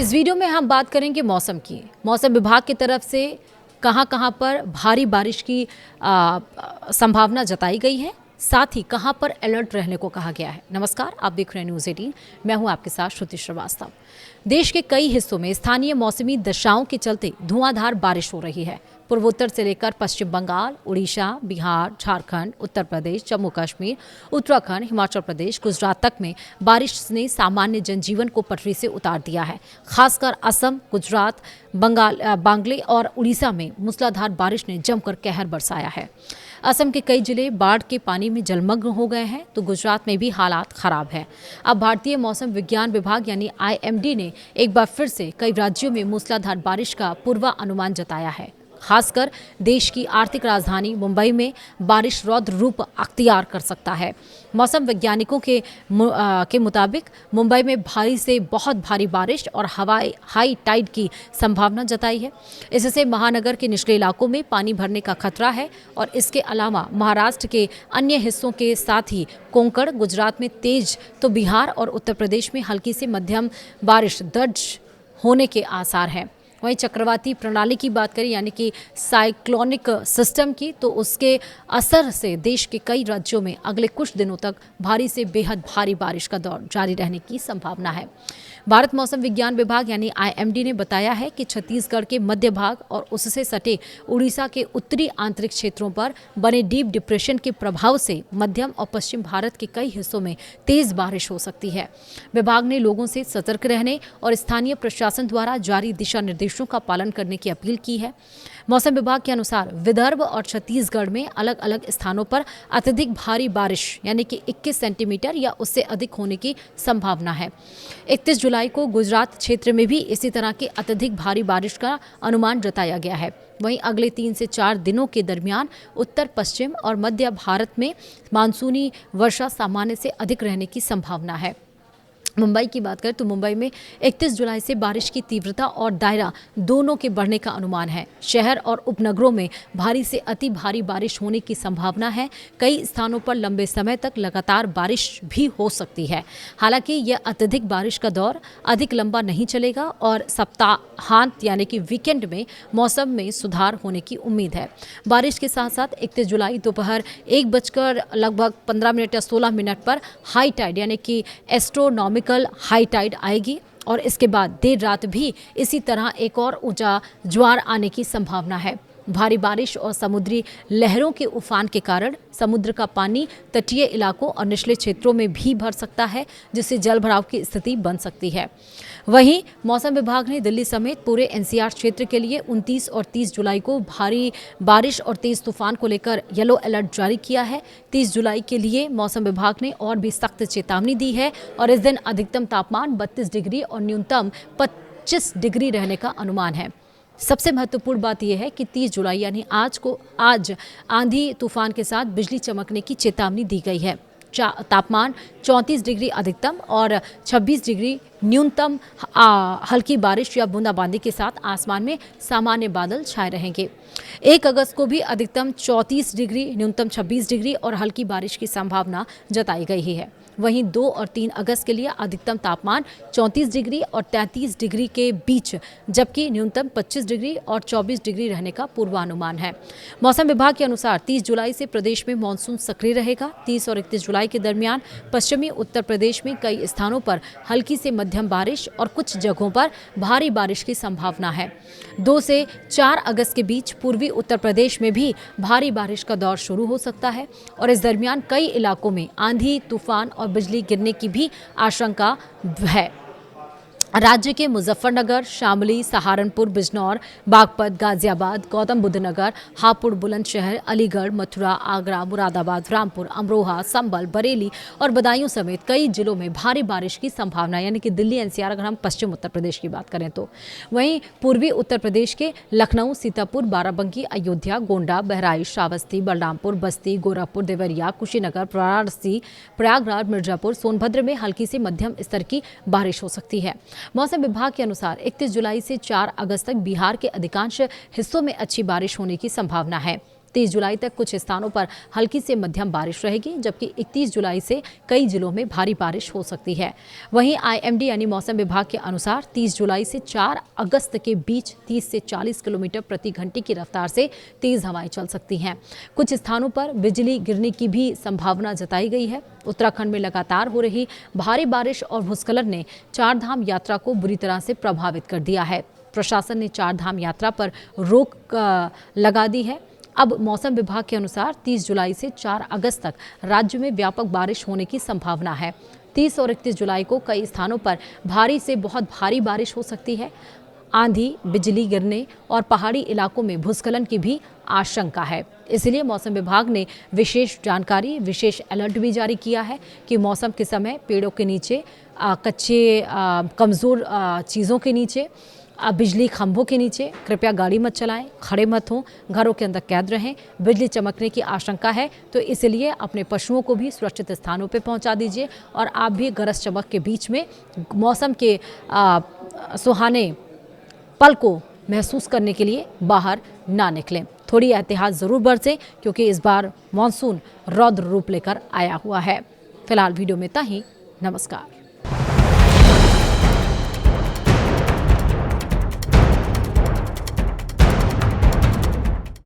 इस वीडियो में हम बात करेंगे मौसम की। मौसम विभाग की तरफ से कहां-कहां पर भारी बारिश की संभावना जताई गई है, साथ ही कहां पर अलर्ट रहने को कहा गया है। नमस्कार, आप देख रहे हैं न्यूज़ 18। मैं हूं आपके साथ श्रुति श्रीवास्तव। देश के कई हिस्सों में स्थानीय मौसमी दशाओं के चलते धुआंधार बारिश हो रही है। पूर्वोत्तर से लेकर पश्चिम बंगाल, उड़ीसा, बिहार, झारखंड, उत्तर प्रदेश, जम्मू कश्मीर, उत्तराखंड, हिमाचल प्रदेश, गुजरात तक में बारिश ने सामान्य जनजीवन को पटरी से उतार दिया है। खासकर असम, गुजरात, बांग्ले और उड़ीसा में मूसलाधार बारिश ने जमकर कहर बरसाया है। असम के कई जिले बाढ़ के पानी में जलमग्न हो गए हैं, तो गुजरात में भी हालात खराब है। अब भारतीय मौसम विज्ञान विभाग यानी IMD ने एक बार फिर से कई राज्यों में मूसलाधार बारिश का पूर्वानुमान जताया है। खासकर देश की आर्थिक राजधानी मुंबई में बारिश रौद्र रूप अख्तियार कर सकता है। मौसम वैज्ञानिकों के मुताबिक मुंबई में भारी से बहुत भारी बारिश और हाई टाइड की संभावना जताई है। इससे महानगर के निचले इलाकों में पानी भरने का खतरा है और इसके अलावा महाराष्ट्र के अन्य हिस्सों के साथ ही कोंकण, गुजरात में तेज तो बिहार और उत्तर प्रदेश में हल्की से मध्यम बारिश दर्ज होने के आसार हैं। वहीं चक्रवाती प्रणाली की बात करें यानी कि साइक्लोनिक सिस्टम की, तो उसके असर से देश के कई राज्यों में अगले कुछ दिनों तक भारी से बेहद भारी बारिश का दौर जारी रहने की संभावना है। भारत मौसम विज्ञान विभाग यानी IMD ने बताया है कि छत्तीसगढ़ के मध्य भाग और उससे सटे उड़ीसा के उत्तरी आंतरिक क्षेत्रों पर बने डीप डिप्रेशन के प्रभाव से मध्यम और पश्चिम भारत के कई हिस्सों में तेज बारिश हो सकती है। विभाग ने लोगों से सतर्क रहने और स्थानीय प्रशासन द्वारा जारी दिशा निर्देशों का पालन करने की अपील की है। मौसम विभाग के अनुसार विदर्भ और छत्तीसगढ़ में अलग अलग स्थानों पर अत्यधिक भारी बारिश यानी कि 21 सेंटीमीटर या उससे अधिक होने की संभावना है। 31 जुलाई को गुजरात क्षेत्र में भी इसी तरह की अत्यधिक भारी बारिश का अनुमान जताया गया है। वहीं अगले 3 से 4 दिनों के दरमियान उत्तर पश्चिम और मध्य भारत में मानसूनी वर्षा सामान्य से अधिक रहने की संभावना है। मुंबई की बात करें तो मुंबई में 31 जुलाई से बारिश की तीव्रता और दायरा दोनों के बढ़ने का अनुमान है। शहर और उपनगरों में भारी से अति भारी बारिश होने की संभावना है। कई स्थानों पर लंबे समय तक लगातार बारिश भी हो सकती है। हालांकि यह अत्यधिक बारिश का दौर अधिक लंबा नहीं चलेगा और सप्ताहांत यानी कि वीकेंड में मौसम में सुधार होने की उम्मीद है। बारिश के साथ साथ 31 जुलाई दोपहर 1:15 या 16 मिनट पर हाई टाइड यानी कि एस्ट्रोनॉमिकल हाई टाइड आएगी और इसके बाद देर रात भी इसी तरह एक और ऊंचा ज्वार आने की संभावना है। भारी बारिश और समुद्री लहरों के उफान के कारण समुद्र का पानी तटीय इलाकों और निचले क्षेत्रों में भी भर सकता है, जिससे जलभराव की स्थिति बन सकती है। वहीं मौसम विभाग ने दिल्ली समेत पूरे NCR क्षेत्र के लिए 29 और 30 जुलाई को भारी बारिश और तेज तूफान को लेकर येलो अलर्ट जारी किया है। 30 जुलाई के लिए मौसम विभाग ने और भी सख्त चेतावनी दी है और इस दिन अधिकतम तापमान 32 डिग्री और न्यूनतम 25 डिग्री रहने का अनुमान है। सबसे महत्वपूर्ण बात यह है कि 30 जुलाई यानी आज आंधी तूफान के साथ बिजली चमकने की चेतावनी दी गई है। तापमान 34 डिग्री अधिकतम और 26 डिग्री न्यूनतम हल्की बारिश या बूंदाबांदी के साथ आसमान में सामान्य बादल छाए रहेंगे। 1 अगस्त को भी अधिकतम 34 डिग्री, न्यूनतम 26 डिग्री और हल्की बारिश की संभावना जताई गई है। वहीं 2 और 3 अगस्त के लिए अधिकतम तापमान 34 डिग्री और 33 डिग्री के बीच, जबकि न्यूनतम 25 डिग्री और 24 डिग्री रहने का पूर्वानुमान है। मौसम विभाग के अनुसार 30 जुलाई से प्रदेश में मानसून सक्रिय रहेगा। 30 और 31 जुलाई के दरमियान पश्चिमी उत्तर प्रदेश में कई स्थानों पर हल्की से मध्यम बारिश और कुछ जगहों पर भारी बारिश की संभावना है। 2 से 4 अगस्त के बीच पूर्वी उत्तर प्रदेश में भी भारी बारिश का दौर शुरू हो सकता है और इस दरमियान कई इलाकों में आंधी, तूफान और बिजली गिरने की भी आशंका है। राज्य के मुजफ्फरनगर, शामली, सहारनपुर, बिजनौर, बागपत, गाजियाबाद, गौतम बुद्ध नगर, हापुड़, बुलंदशहर, अलीगढ़, मथुरा, आगरा, मुरादाबाद, रामपुर, अमरोहा, संभल, बरेली और बदायूं समेत कई जिलों में भारी बारिश की संभावना यानी कि दिल्ली NCR अगर हम पश्चिम उत्तर प्रदेश की बात करें तो। वहीं पूर्वी उत्तर प्रदेश के लखनऊ, सीतापुर, बाराबंकी, अयोध्या, गोंडा, बहराइच, श्रावस्ती, बलरामपुर, बस्ती, गोरखपुर, देवरिया, कुशीनगर, वाराणसी, प्रयागराज, मिर्जापुर, सोनभद्र में हल्की से मध्यम स्तर की बारिश हो सकती है। मौसम विभाग के अनुसार 31 जुलाई से 4 अगस्त तक बिहार के अधिकांश हिस्सों में अच्छी बारिश होने की संभावना है। 30 जुलाई तक कुछ स्थानों पर हल्की से मध्यम बारिश रहेगी, जबकि 31 जुलाई से कई जिलों में भारी बारिश हो सकती है। वहीं आईएमडी यानी मौसम विभाग के अनुसार 30 जुलाई से 4 अगस्त के बीच 30 से 40 किलोमीटर प्रति घंटे की रफ्तार से तेज हवाएं चल सकती हैं। कुछ स्थानों पर बिजली गिरने की भी संभावना जताई गई है। उत्तराखंड में लगातार हो रही भारी बारिश और भूस्खलन ने चार धाम यात्रा को बुरी तरह से प्रभावित कर दिया है। प्रशासन ने चार धाम यात्रा पर रोक लगा दी है। अब मौसम विभाग के अनुसार 30 जुलाई से 4 अगस्त तक राज्य में व्यापक बारिश होने की संभावना है। 30 और 31 जुलाई को कई स्थानों पर भारी से बहुत भारी बारिश हो सकती है। आंधी, बिजली गिरने और पहाड़ी इलाकों में भूस्खलन की भी आशंका है। इसलिए मौसम विभाग ने विशेष जानकारी, विशेष अलर्ट भी जारी किया है कि मौसम के समय पेड़ों के नीचे, कच्चे कमज़ोर चीज़ों के नीचे, बिजली खंभों के नीचे कृपया गाड़ी मत चलाएं, खड़े मत हों, घरों के अंदर कैद रहें। बिजली चमकने की आशंका है तो इसलिए अपने पशुओं को भी सुरक्षित स्थानों पर पहुंचा दीजिए और आप भी गरज चमक के बीच में मौसम के सुहाने पल को महसूस करने के लिए बाहर ना निकलें। थोड़ी एहतियात ज़रूर बरतें क्योंकि इस बार मानसून रौद्र रूप लेकर आया हुआ है। फिलहाल वीडियो में इतना ही। नमस्कार।